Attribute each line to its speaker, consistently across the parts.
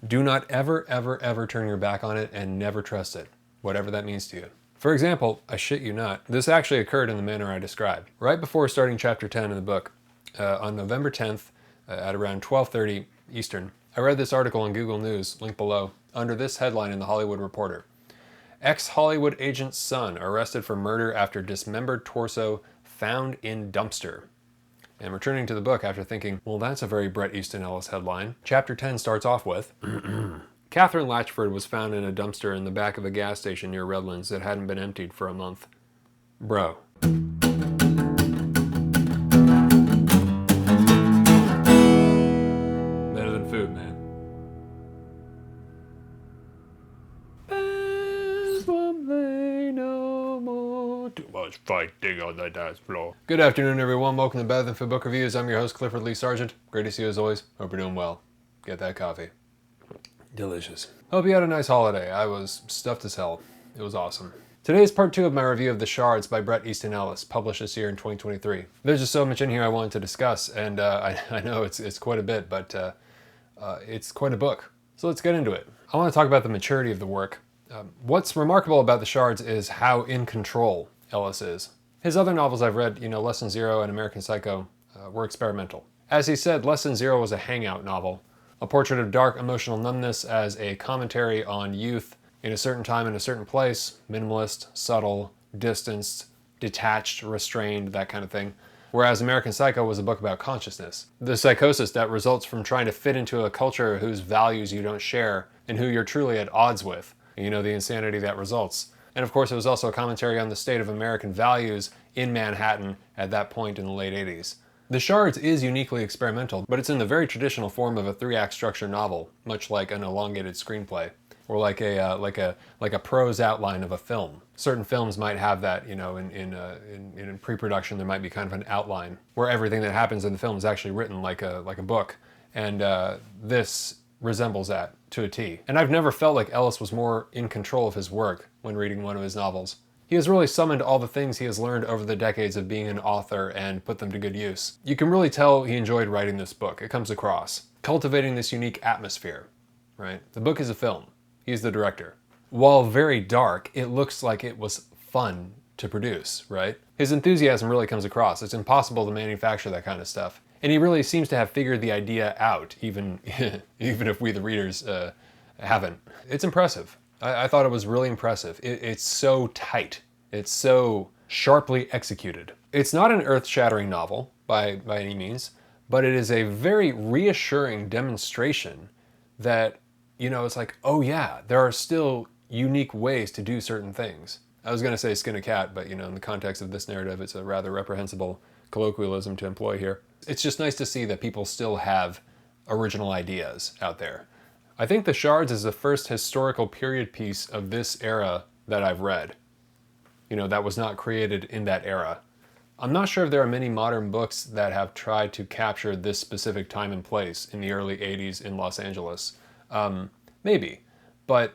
Speaker 1: Do not ever, ever, ever turn your back on it and never trust it, whatever that means to you. For example, I shit you not, this actually occurred in the manner I described. Right before starting chapter 10 in the book, on November 10th, at around 12:30 Eastern, I read this article on Google News, link below, under this headline in The Hollywood Reporter. Ex-Hollywood agent's son arrested for murder after dismembered torso found in dumpster. And returning to the book after thinking, well, that's a very Bret Easton Ellis headline. Chapter 10 starts off with, Catherine Latchford was found in a dumpster in the back of a gas station near Redlands that hadn't been emptied for a month. Bro. Better than food, man. Too much fighting on the dance floor. Good afternoon, everyone. Welcome to Better Than Food Book Reviews. I'm your host, Clifford Lee Sargent. Great to see you as always. Hope you're doing well. Get that coffee. Delicious. Hope you had a nice holiday. I was stuffed as hell. It was awesome. Today is part 2 of my review of The Shards by Bret Easton Ellis, published this year in 2023. There's just so much in here I wanted to discuss, and I know it's quite a bit, but it's quite a book. So let's get into it. I want to talk about the maturity of the work. What's remarkable about The Shards is how in control Ellis is. His other novels I've read, Less Than Zero and American Psycho, were experimental. As he said, Less Than Zero was a hangout novel, a portrait of dark emotional numbness as a commentary on youth in a certain time in a certain place, minimalist, subtle, distanced, detached, restrained, that kind of thing. Whereas American Psycho was a book about consciousness, the psychosis that results from trying to fit into a culture whose values you don't share and who you're truly at odds with, the insanity that results. And of course, it was also a commentary on the state of American values in Manhattan at that point in the late 80s. The Shards is uniquely experimental, but it's in the very traditional form of a 3-act structure novel, much like an elongated screenplay, or like a prose outline of a film. Certain films might have that, in pre-production there might be kind of an outline where everything that happens in the film is actually written like a book, and this resembles that to a T. And I've never felt like Ellis was more in control of his work when reading one of his novels. He has really summoned all the things he has learned over the decades of being an author and put them to good use. You can really tell he enjoyed writing this book. It comes across. Cultivating this unique atmosphere, right? The book is a film. He's the director. While very dark, it looks like it was fun to produce, right? His enthusiasm really comes across. It's impossible to manufacture that kind of stuff. And he really seems to have figured the idea out, even if we the readers haven't. It's impressive. I thought it was really impressive. It's so tight. It's so sharply executed. It's not an earth-shattering novel by any means, but it is a very reassuring demonstration that, it's like, oh yeah, there are still unique ways to do certain things. I was going to say skin a cat, but in the context of this narrative, it's a rather reprehensible colloquialism to employ here. It's just nice to see that people still have original ideas out there. I think The Shards is the first historical period piece of this era that I've read. That was not created in that era. I'm not sure if there are many modern books that have tried to capture this specific time and place in the early 80s in Los Angeles. Maybe, but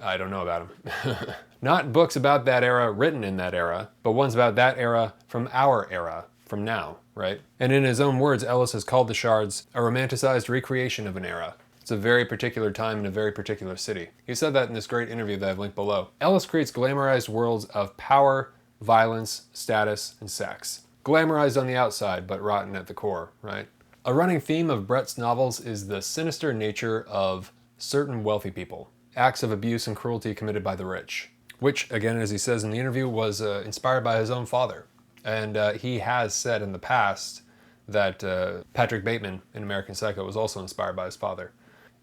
Speaker 1: I don't know about them. Not books about that era written in that era, but ones about that era from our era, from now, right? And in his own words, Ellis has called The Shards a romanticized recreation of an era. It's a very particular time in a very particular city. He said that in this great interview that I've linked below. Ellis creates glamorized worlds of power, violence, status, and sex. Glamorized on the outside, but rotten at the core, right? A running theme of Bret's novels is the sinister nature of certain wealthy people. Acts of abuse and cruelty committed by the rich. Which, again, as he says in the interview, was inspired by his own father. And he has said in the past that Patrick Bateman in American Psycho was also inspired by his father.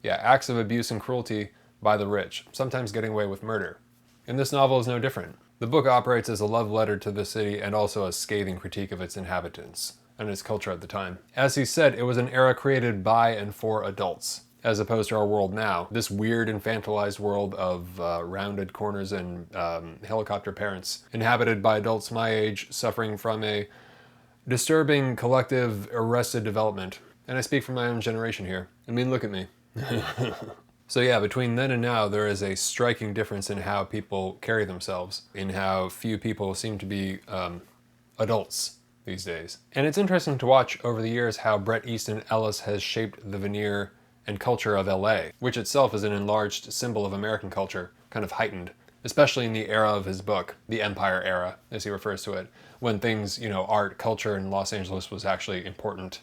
Speaker 1: Yeah, acts of abuse and cruelty by the rich, sometimes getting away with murder. And this novel is no different. The book operates as a love letter to the city and also a scathing critique of its inhabitants and its culture at the time. As he said, it was an era created by and for adults, as opposed to our world now. This weird infantilized world of rounded corners and helicopter parents, inhabited by adults my age, suffering from a disturbing collective arrested development. And I speak from my own generation here. I mean, look at me. So yeah, between then and now, there is a striking difference in how people carry themselves, in how few people seem to be adults these days. And it's interesting to watch over the years how Bret Easton Ellis has shaped the veneer and culture of LA, which itself is an enlarged symbol of American culture, kind of heightened, especially in the era of his book, the Empire era, as he refers to it, when things, art, culture in Los Angeles was actually important.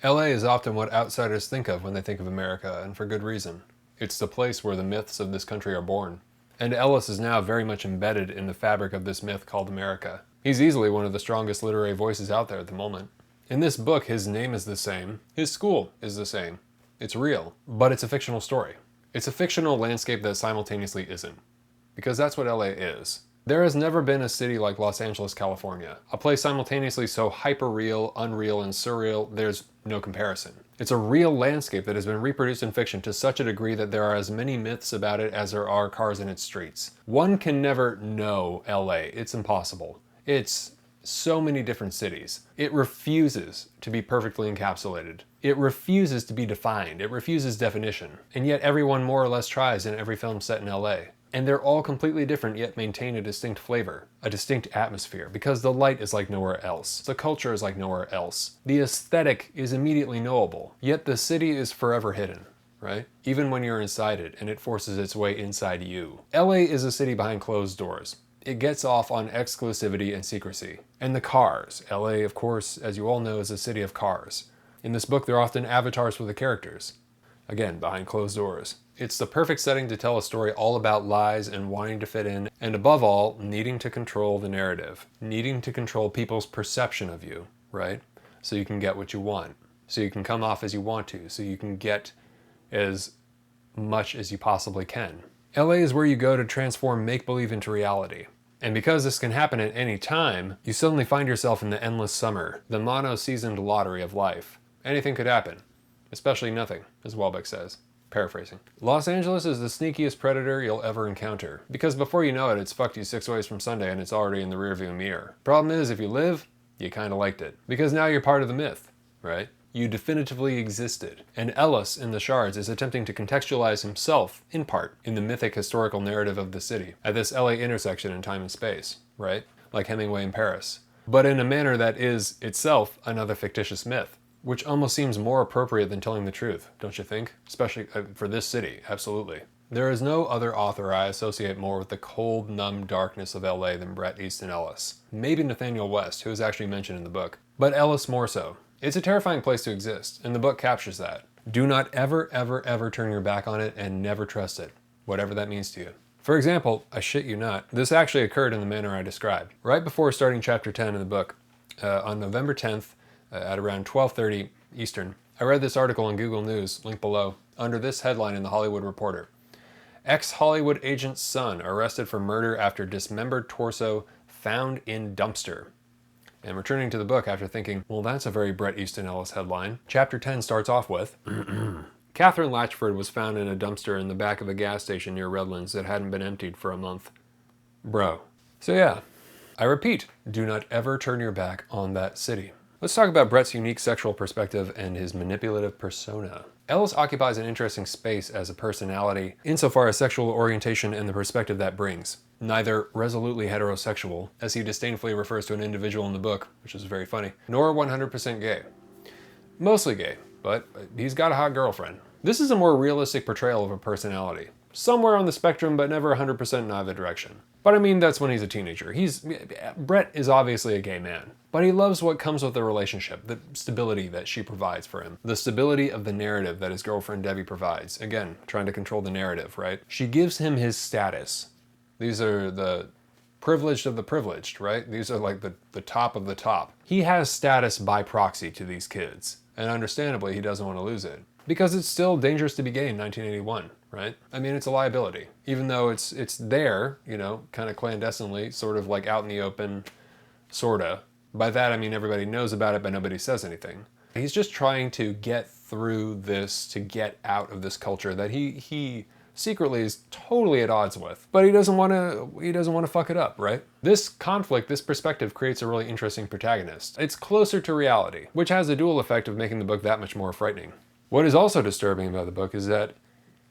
Speaker 1: LA is often what outsiders think of when they think of America, and for good reason. It's the place where the myths of this country are born. And Ellis is now very much embedded in the fabric of this myth called America. He's easily one of the strongest literary voices out there at the moment. In this book, his name is the same, his school is the same. It's real, but it's a fictional story. It's a fictional landscape that simultaneously isn't. Because that's what LA is. There has never been a city like Los Angeles, California. A place simultaneously so hyper-real, unreal, and surreal, there's no comparison. It's a real landscape that has been reproduced in fiction to such a degree that there are as many myths about it as there are cars in its streets. One can never know LA. It's impossible. It's so many different cities. It refuses to be perfectly encapsulated. It refuses to be defined. It refuses definition. And yet everyone more or less tries in every film set in LA. And they're all completely different yet maintain a distinct flavor, a distinct atmosphere, because the light is like nowhere else. The culture is like nowhere else. The aesthetic is immediately knowable, yet the city is forever hidden, right? Even when you're inside it and it forces its way inside you. LA is a city behind closed doors. It gets off on exclusivity and secrecy. And the cars. LA, of course, as you all know, is a city of cars. In this book, they're often avatars for the characters. Again, behind closed doors. It's the perfect setting to tell a story all about lies and wanting to fit in, and above all, needing to control the narrative. Needing to control people's perception of you, right? So you can get what you want. So you can come off as you want to. So you can get as much as you possibly can. LA is where you go to transform make-believe into reality. And because this can happen at any time, you suddenly find yourself in the endless summer, the mono-seasoned lottery of life. Anything could happen. Especially nothing, as Welbeck says. Paraphrasing. Los Angeles is the sneakiest predator you'll ever encounter. Because before you know it, it's fucked you 6 ways from Sunday and it's already in the rearview mirror. Problem is, if you live, you kinda liked it. Because now you're part of the myth, right? You definitively existed. And Ellis in the Shards is attempting to contextualize himself, in part, in the mythic historical narrative of the city, at this LA intersection in time and space, right? Like Hemingway in Paris. But in a manner that is, itself, another fictitious myth. Which almost seems more appropriate than telling the truth, don't you think? Especially for this city, absolutely. There is no other author I associate more with the cold, numb darkness of LA than Bret Easton Ellis. Maybe Nathaniel West, who is actually mentioned in the book. But Ellis more so. It's a terrifying place to exist, and the book captures that. Do not ever, ever, ever turn your back on it and never trust it, whatever that means to you. For example, I shit you not, this actually occurred in the manner I described. Right before starting chapter 10 in the book, on November 10th, at around 12:30 Eastern, I read this article on Google News, link below, under this headline in The Hollywood Reporter. Ex-Hollywood agent's son arrested for murder after dismembered torso found in dumpster. And returning to the book after thinking, well, that's a very Bret Easton Ellis headline. Chapter 10 starts off with, Catherine Latchford was found in a dumpster in the back of a gas station near Redlands that hadn't been emptied for a month. Bro. So yeah, I repeat, do not ever turn your back on that city. Let's talk about Bret's unique sexual perspective and his manipulative persona. Ellis occupies an interesting space as a personality, insofar as sexual orientation and the perspective that brings. Neither resolutely heterosexual, as he disdainfully refers to an individual in the book, which is very funny, nor 100% gay. Mostly gay, but he's got a hot girlfriend. This is a more realistic portrayal of a personality. Somewhere on the spectrum, but never 100% in either direction. But I mean, that's when he's a teenager. Bret is obviously a gay man, but he loves what comes with the relationship, the stability that she provides for him, the stability of the narrative that his girlfriend Debbie provides. Again, trying to control the narrative, right? She gives him his status. These are the privileged of the privileged, right? These are like the top of the top. He has status by proxy to these kids, and understandably, he doesn't want to lose it. Because it's still dangerous to be gay in 1981, right? I mean, it's a liability. Even though it's there, you know, kind of clandestinely, sort of like out in the open, sorta. By that, I mean everybody knows about it, but nobody says anything. He's just trying to get through this, to get out of this culture that he secretly is totally at odds with. But he doesn't want to fuck it up, right? This conflict, this perspective creates a really interesting protagonist. It's closer to reality, which has a dual effect of making the book that much more frightening. What is also disturbing about the book is that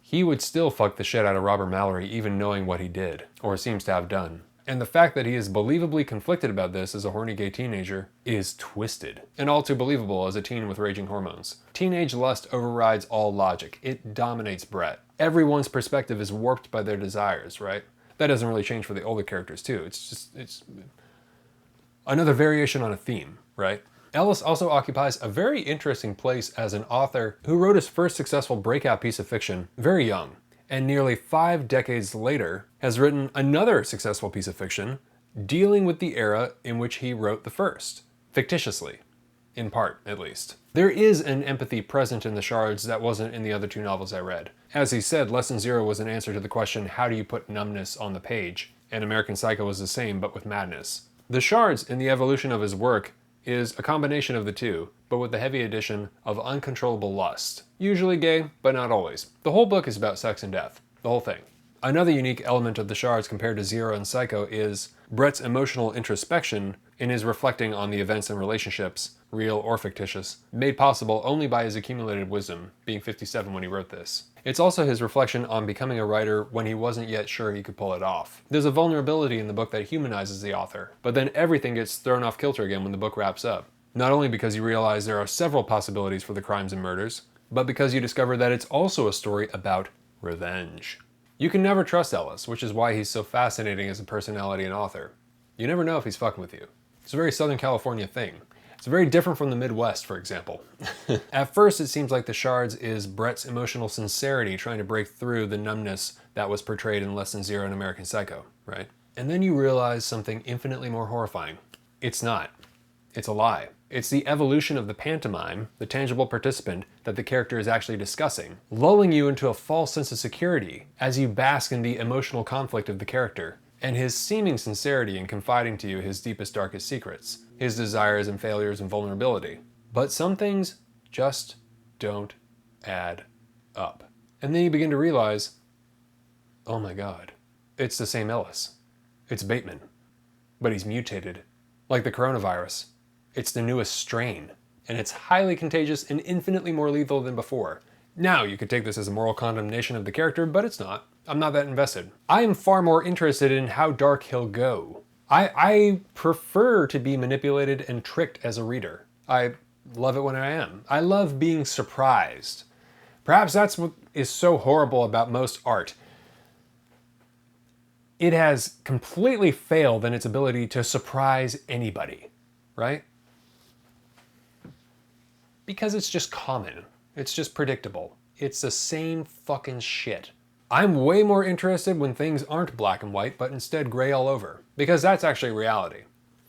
Speaker 1: he would still fuck the shit out of Robert Mallory even knowing what he did, or seems to have done. And the fact that he is believably conflicted about this as a horny gay teenager is twisted, and all too believable as a teen with raging hormones. Teenage lust overrides all logic. It dominates Bret. Everyone's perspective is warped by their desires, right? That doesn't really change for the older characters too. It's another variation on a theme, right? Ellis also occupies a very interesting place as an author who wrote his first successful breakout piece of fiction very young, and nearly 5 decades later has written another successful piece of fiction dealing with the era in which he wrote the first, fictitiously, in part at least. There is an empathy present in the Shards that wasn't in the other 2 novels I read. As he said, Lesson Zero was an answer to the question, how do you put numbness on the page? And American Psycho was the same, but with madness. The Shards, in the evolution of his work, is a combination of the two, but with the heavy addition of uncontrollable lust. Usually gay, but not always. The whole book is about sex and death. The whole thing. Another unique element of the Shards compared to Zero and Psycho is Bret's emotional introspection in his reflecting on the events and relationships, real or fictitious, made possible only by his accumulated wisdom, being 57 when he wrote this. It's also his reflection on becoming a writer when he wasn't yet sure he could pull it off. There's a vulnerability in the book that humanizes the author, but then everything gets thrown off kilter again when the book wraps up. Not only because you realize there are several possibilities for the crimes and murders, but because you discover that it's also a story about revenge. You can never trust Ellis, which is why he's so fascinating as a personality and author. You never know if he's fucking with you. It's a very Southern California thing. It's very different from the Midwest, for example. At first, it seems like the Shards is Bret's emotional sincerity trying to break through the numbness that was portrayed in Lesson Zero and American Psycho, right? And then you realize something infinitely more horrifying. It's not. It's a lie. It's the evolution of the pantomime, the tangible participant that the character is actually discussing, lulling you into a false sense of security as you bask in the emotional conflict of the character, and his seeming sincerity in confiding to you his deepest, darkest secrets, his desires and failures and vulnerability. But some things just don't add up. And then you begin to realize, oh my God, it's the same Ellis. It's Bateman. But he's mutated. Like the coronavirus. It's the newest strain, and it's highly contagious and infinitely more lethal than before. Now, you could take this as a moral condemnation of the character, but it's not. I'm not that invested. I am far more interested in how dark he'll go. I prefer to be manipulated and tricked as a reader. I love it when I am. I love being surprised. Perhaps that's what is so horrible about most art. It has completely failed in its ability to surprise anybody, right? Because it's just common. It's just predictable. It's the same fucking shit. I'm way more interested when things aren't black and white, but instead gray all over. Because that's actually reality.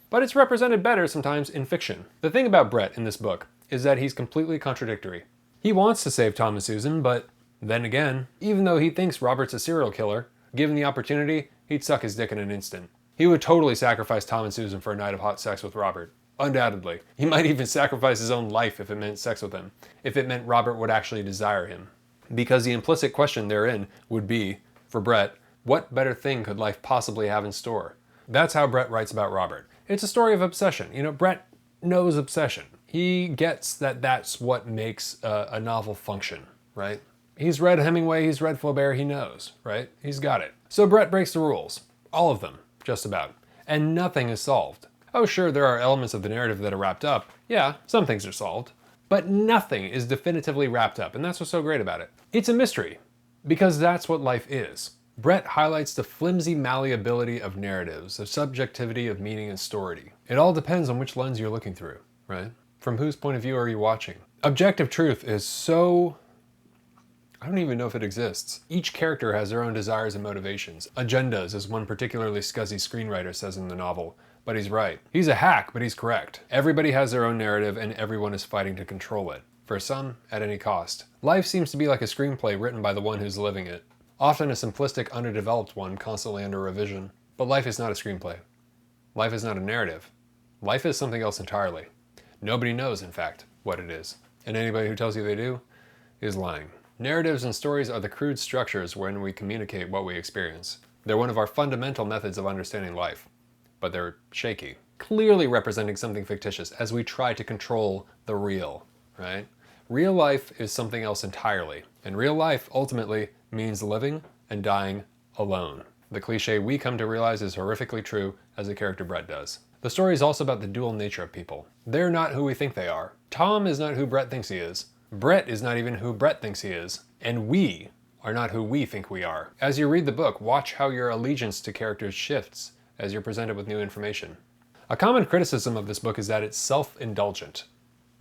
Speaker 1: But it's represented better sometimes in fiction. The thing about Bret in this book is that he's completely contradictory. He wants to save Tom and Susan, but then again, even though he thinks Robert's a serial killer, given the opportunity, he'd suck his dick in an instant. He would totally sacrifice Tom and Susan for a night of hot sex with Robert. Undoubtedly. He might even sacrifice his own life if it meant sex with him, if it meant Robert would actually desire him. Because the implicit question therein would be, for Bret, what better thing could life possibly have in store? That's how Bret writes about Robert. It's a story of obsession. You know, Bret knows obsession. He gets that that's what makes a novel function, right? He's read Hemingway, he's read Flaubert, he knows, right? He's got it. So Bret breaks the rules. All of them, just about. And nothing is solved. Oh sure, there are elements of the narrative that are wrapped up. Yeah, some things are solved. But nothing is definitively wrapped up, and that's what's so great about it. It's a mystery, because that's what life is. Bret highlights the flimsy malleability of narratives, the subjectivity of meaning and story. It all depends on which lens you're looking through, right? From whose point of view are you watching? Objective truth is so... I don't even know if it exists. Each character has their own desires and motivations. Agendas, as one particularly scuzzy screenwriter says in the novel. But he's right. He's a hack, but he's correct. Everybody has their own narrative and everyone is fighting to control it. For some, at any cost. Life seems to be like a screenplay written by the one who's living it. Often a simplistic, underdeveloped one, constantly under revision. But life is not a screenplay. Life is not a narrative. Life is something else entirely. Nobody knows, in fact, what it is. And anybody who tells you they do is lying. Narratives and stories are the crude structures when we communicate what we experience. They're one of our fundamental methods of understanding life. But they're shaky, clearly representing something fictitious as we try to control the real, right? Real life is something else entirely, and real life ultimately means living and dying alone. The cliche we come to realize is horrifically true, as the character Bret does. The story is also about the dual nature of people. They're not who we think they are. Tom is not who Bret thinks he is. Bret is not even who Bret thinks he is. And we are not who we think we are. As you read the book, watch how your allegiance to characters shifts as you're presented with new information. A common criticism of this book is that it's self-indulgent.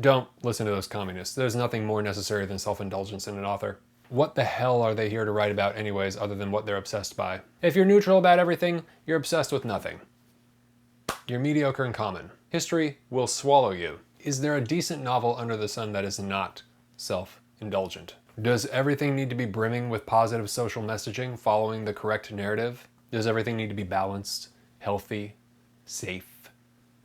Speaker 1: Don't listen to those communists. There's nothing more necessary than self-indulgence in an author. What the hell are they here to write about anyways, other than what they're obsessed by? If you're neutral about everything, you're obsessed with nothing. You're mediocre and common. History will swallow you. Is there a decent novel under the sun that is not self-indulgent? Does everything need to be brimming with positive social messaging following the correct narrative? Does everything need to be balanced, healthy, safe?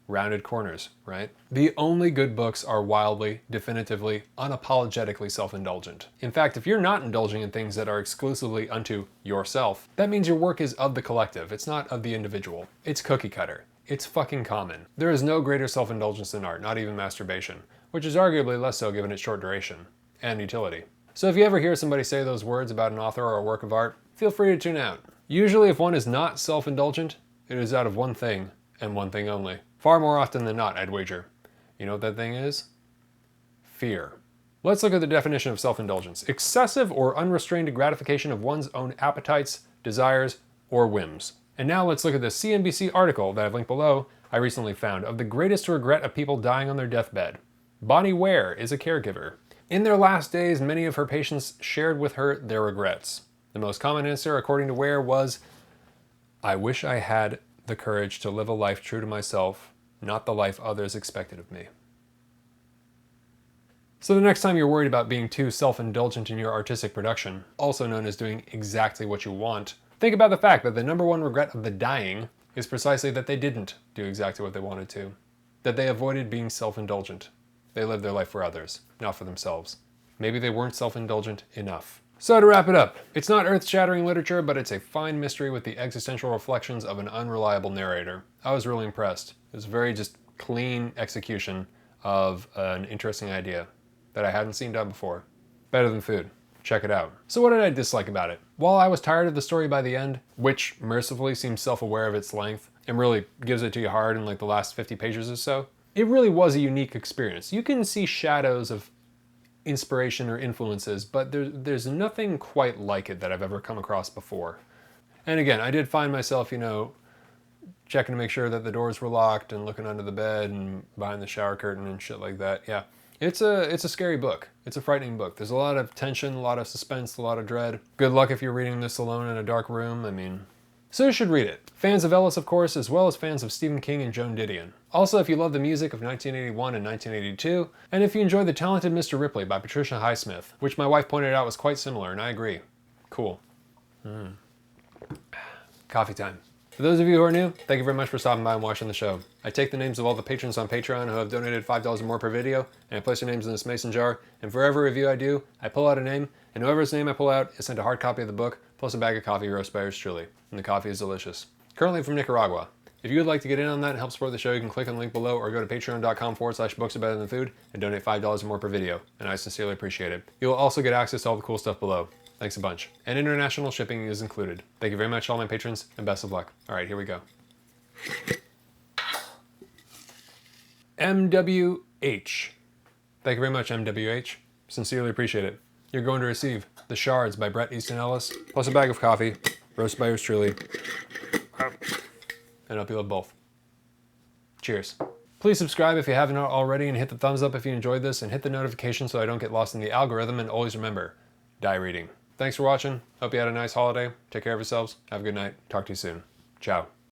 Speaker 1: Rounded corners, right? The only good books are wildly, definitively, unapologetically self-indulgent. In fact, if you're not indulging in things that are exclusively unto yourself, that means your work is of the collective. It's not of the individual. It's cookie cutter. It's fucking common. There is no greater self-indulgence than art, not even masturbation, which is arguably less so given its short duration and utility. So if you ever hear somebody say those words about an author or a work of art, feel free to tune out. Usually if one is not self-indulgent, it is out of one thing and one thing only. Far more often than not, I'd wager. You know what that thing is? Fear. Let's look at the definition of self-indulgence. Excessive or unrestrained gratification of one's own appetites, desires, or whims. And now let's look at the CNBC article that I've linked below I recently found of the greatest regret of people dying on their deathbed. Bonnie Ware is a caregiver. In their last days, many of her patients shared with her their regrets. The most common answer, according to Ware, was, "I wish I had the courage to live a life true to myself, not the life others expected of me." So the next time you're worried about being too self-indulgent in your artistic production, also known as doing exactly what you want, think about the fact that the number one regret of the dying is precisely that they didn't do exactly what they wanted to. That they avoided being self-indulgent. They lived their life for others, not for themselves. Maybe they weren't self-indulgent enough. So to wrap it up, it's not earth-shattering literature, but it's a fine mystery with the existential reflections of an unreliable narrator. I was really impressed. It was a very just clean execution of an interesting idea that I hadn't seen done before. Better than food. Check it out. So what did I dislike about it? While I was tired of the story by the end, which mercifully seems self-aware of its length and really gives it to you hard in like the last 50 pages or so, it really was a unique experience. You can see shadows of inspiration or influences, but there's nothing quite like it that I've ever come across before. And again, I did find myself, checking to make sure that the doors were locked and looking under the bed and behind the shower curtain and shit like that. Yeah, it's a scary book. It's a frightening book. There's a lot of tension, a lot of suspense, a lot of dread. Good luck if you're reading this alone in a dark room. So you should read it. Fans of Ellis, of course, as well as fans of Stephen King and Joan Didion. Also, if you love the music of 1981 and 1982, and if you enjoy The Talented Mr. Ripley by Patricia Highsmith, which my wife pointed out was quite similar, and I agree. Cool. Coffee time. For those of you who are new, thank you very much for stopping by and watching the show. I take the names of all the patrons on Patreon who have donated $5 or more per video, and I place their names in this mason jar, and for every review I do, I pull out a name, and whoever's name I pull out is sent a hard copy of the book, plus a bag of coffee roast by yours truly. And the coffee is delicious. Currently from Nicaragua. If you would like to get in on that and help support the show, you can click on the link below or go to patreon.com/books are better than food and donate $5 or more per video, and I sincerely appreciate it. You will also get access to all the cool stuff below. Thanks a bunch. And international shipping is included. Thank you very much, all my patrons, and best of luck. All right, here we go. MWH. Thank you very much, MWH. Sincerely appreciate it. You're going to receive The Shards by Bret Easton Ellis, plus a bag of coffee, roasted by yours truly. And I hope you love both. Cheers. Please subscribe if you haven't already, and hit the thumbs up if you enjoyed this, and hit the notification so I don't get lost in the algorithm, and always remember, die reading. Thanks for watching. Hope you had a nice holiday. Take care of yourselves. Have a good night. Talk to you soon. Ciao.